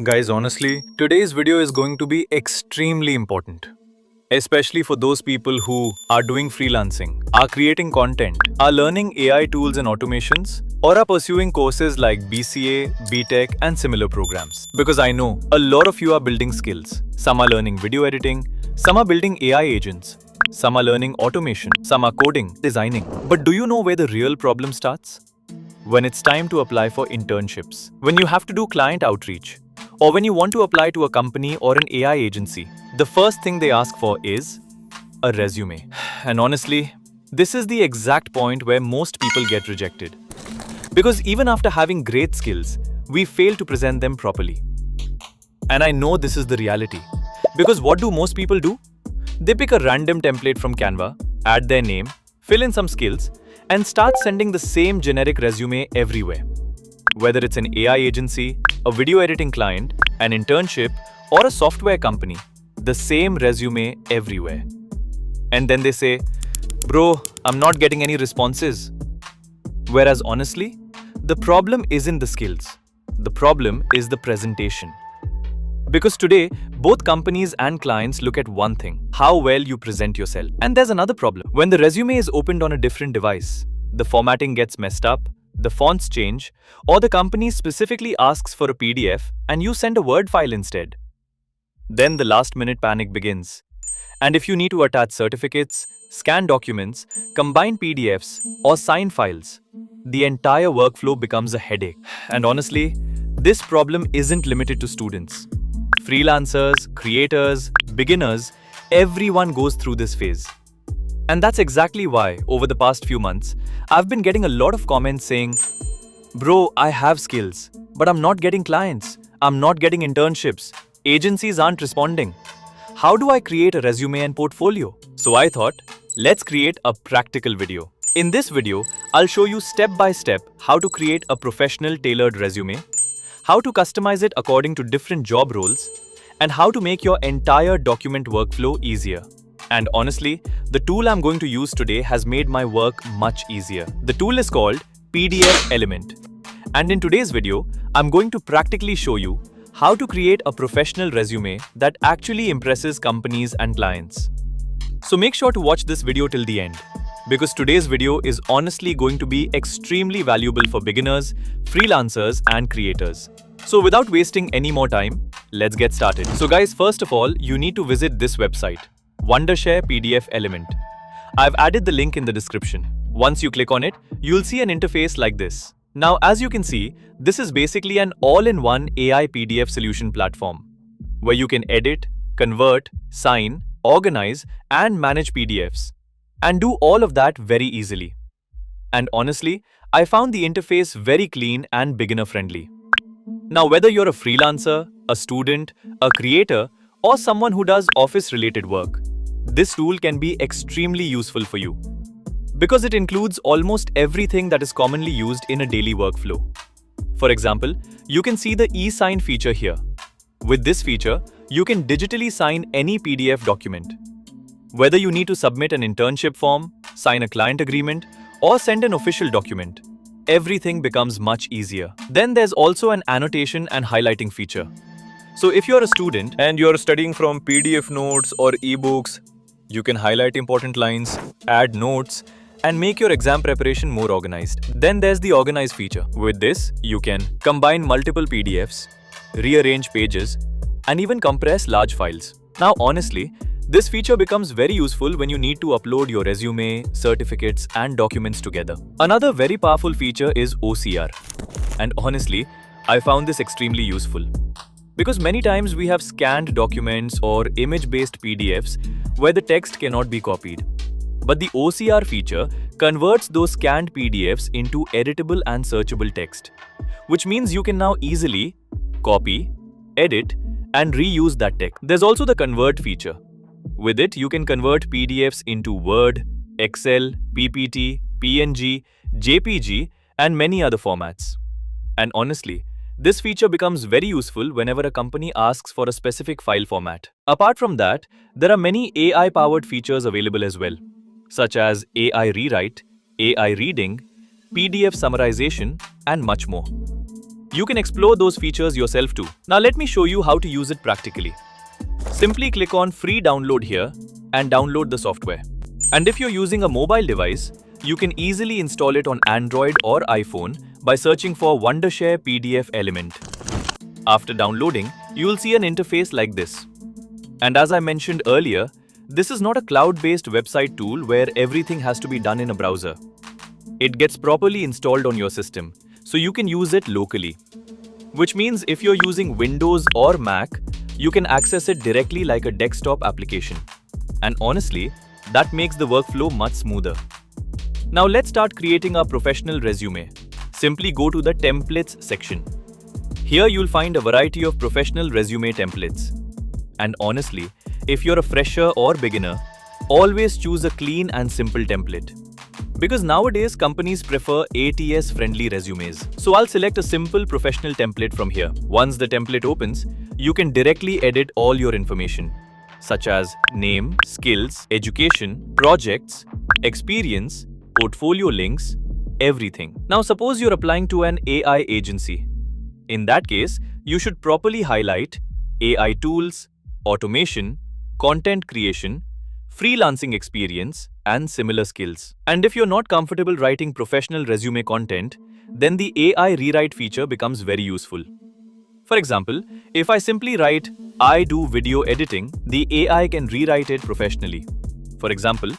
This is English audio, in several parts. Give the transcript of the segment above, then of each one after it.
Guys, honestly, today's video is going to be extremely important. Especially for those people who are doing freelancing, are creating content, are learning AI tools and automations, or are pursuing courses like BCA, BTech, and similar programs. Because I know a lot of you are building skills. Some are learning video editing, some are building AI agents, some are learning automation, some are coding, designing. But do you know where the real problem starts? When it's time to apply for internships, when you have to do client outreach, or when you want to apply to a company or an AI agency, the first thing they ask for is a resume. And honestly, this is the exact point where most people get rejected. Because even after having great skills, we fail to present them properly. And I know this is the reality. Because what do most people do? They pick a random template from Canva, add their name, fill in some skills, and start sending the same generic resume everywhere. Whether it's an AI agency, a video editing client, an internship, or a software company, the same resume everywhere. And then they say, bro, I'm not getting any responses. Whereas honestly, the problem isn't the skills. The problem is the presentation. Because today, both companies and clients look at one thing, how well you present yourself. And there's another problem. When the resume is opened on a different device, the formatting gets messed up, the fonts change, or the company specifically asks for a PDF and you send a Word file instead. Then the last-minute panic begins. And if you need to attach certificates, scan documents, combine PDFs, or sign files, the entire workflow becomes a headache. And honestly, this problem isn't limited to students. Freelancers, creators, beginners, everyone goes through this phase. And that's exactly why, over the past few months, I've been getting a lot of comments saying, bro, I have skills, but I'm not getting clients. I'm not getting internships. Agencies aren't responding. How do I create a resume and portfolio? So I thought, let's create a practical video. In this video, I'll show you step by step how to create a professional tailored resume, how to customize it according to different job roles, and how to make your entire document workflow easier. And honestly, the tool I'm going to use today has made my work much easier. The tool is called PDFelement. And in today's video, I'm going to practically show you how to create a professional resume that actually impresses companies and clients. So make sure to watch this video till the end, because today's video is honestly going to be extremely valuable for beginners, freelancers, and creators. So without wasting any more time, let's get started. So guys, first of all, you need to visit this website, Wondershare PDFelement. I've added the link in the description. Once you click on it, you'll see an interface like this. Now, as you can see, this is basically an all-in-one AI PDF solution platform, where you can edit, convert, sign, organize, and manage PDFs, and do all of that very easily. And honestly, I found the interface very clean and beginner-friendly. Now, whether you're a freelancer, a student, a creator, or someone who does office-related work, this tool can be extremely useful for you, because it includes almost everything that is commonly used in a daily workflow. For example, you can see the e-sign feature here. With this feature, you can digitally sign any PDF document. Whether you need to submit an internship form, sign a client agreement, or send an official document, everything becomes much easier. Then there's also an annotation and highlighting feature. So if you're a student and you're studying from PDF notes or ebooks, you can highlight important lines, add notes, and make your exam preparation more organized. Then there's the organize feature. With this, you can combine multiple PDFs, rearrange pages, and even compress large files. Now honestly, this feature becomes very useful when you need to upload your resume, certificates, and documents together. Another very powerful feature is OCR. And honestly, I found this extremely useful, because many times we have scanned documents or image-based PDFs where the text cannot be copied. But the OCR feature converts those scanned PDFs into editable and searchable text, which means you can now easily copy, edit, and reuse that text. There's also the convert feature. With it, you can convert PDFs into Word, Excel, PPT, PNG, JPG, and many other formats. And honestly, this feature becomes very useful whenever a company asks for a specific file format. Apart from that, there are many AI-powered features available as well, such as AI rewrite, AI reading, PDF summarization, and much more. You can explore those features yourself too. Now let me show you how to use it practically. Simply click on free download here and download the software. And if you're using a mobile device, you can easily install it on Android or iPhone by searching for Wondershare PDFelement. After downloading, you will see an interface like this. And as I mentioned earlier, this is not a cloud-based website tool where everything has to be done in a browser. It gets properly installed on your system, so you can use it locally. Which means if you're using Windows or Mac, you can access it directly like a desktop application. And honestly, that makes the workflow much smoother. Now let's start creating our professional resume. Simply go to the templates section. Here you'll find a variety of professional resume templates. And honestly, if you're a fresher or beginner, always choose a clean and simple template. Because nowadays companies prefer ATS-friendly resumes. So I'll select a simple professional template from here. Once the template opens, you can directly edit all your information, such as name, skills, education, projects, experience, portfolio links, everything. Now suppose you're applying to an AI agency. In that case, you should properly highlight AI tools, automation, content creation, freelancing experience, and similar skills. And if you're not comfortable writing professional resume content, then the AI rewrite feature becomes very useful. For example, if I simply write, I do video editing, the AI can rewrite it professionally. For example,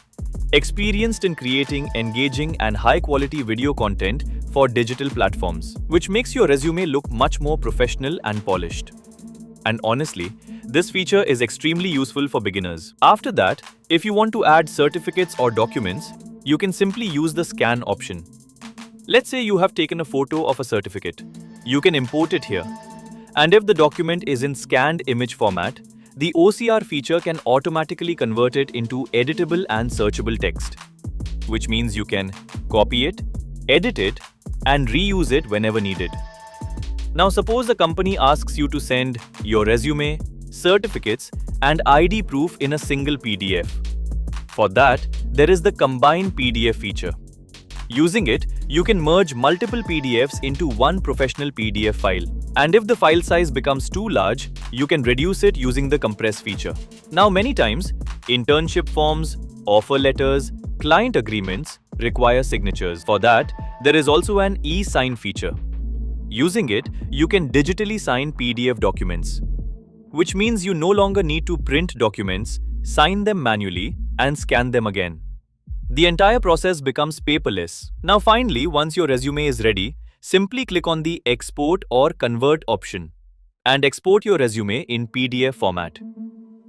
experienced in creating engaging and high-quality video content for digital platforms, which makes your resume look much more professional and polished. And honestly, this feature is extremely useful for beginners. After that, if you want to add certificates or documents, you can simply use the scan option. Let's say you have taken a photo of a certificate. You can import it here. And if the document is in scanned image format, the OCR feature can automatically convert it into editable and searchable text, which means you can copy it, edit it, and reuse it whenever needed. Now suppose a company asks you to send your resume, certificates, and ID proof in a single PDF. For that, there is the Combine PDF feature. Using it, you can merge multiple PDFs into one professional PDF file. And if the file size becomes too large, you can reduce it using the compress feature. Now many times, internship forms, offer letters, client agreements require signatures. For that, there is also an e-sign feature. Using it, you can digitally sign PDF documents, which means you no longer need to print documents, sign them manually, and scan them again. The entire process becomes paperless. Now finally, once your resume is ready, simply click on the Export or Convert option and export your resume in PDF format.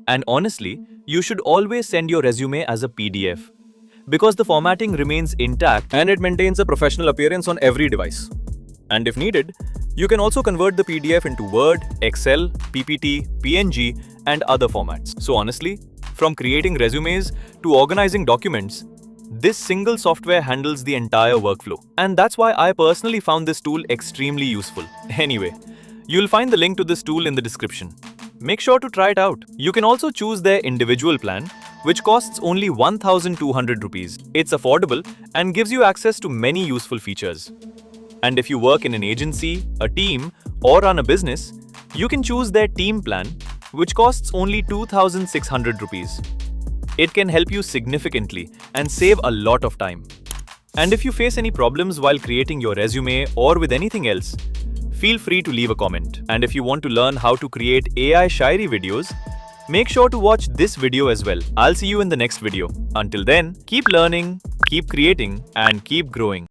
And honestly, you should always send your resume as a PDF because the formatting remains intact and it maintains a professional appearance on every device. And if needed, you can also convert the PDF into Word, Excel, PPT, PNG, and other formats. So honestly, from creating resumes to organizing documents, this single software handles the entire workflow. And that's why I personally found this tool extremely useful. Anyway, you'll find the link to this tool in the description. Make sure to try it out. You can also choose their individual plan, which costs only 1,200 rupees. It's affordable and gives you access to many useful features. And if you work in an agency, a team, or run a business, you can choose their team plan, which costs only 2,600 rupees. It can help you significantly and save a lot of time. And if you face any problems while creating your resume or with anything else, feel free to leave a comment. And if you want to learn how to create AI Shairi videos, make sure to watch this video as well. I'll see you in the next video. Until then, keep learning, keep creating, and keep growing.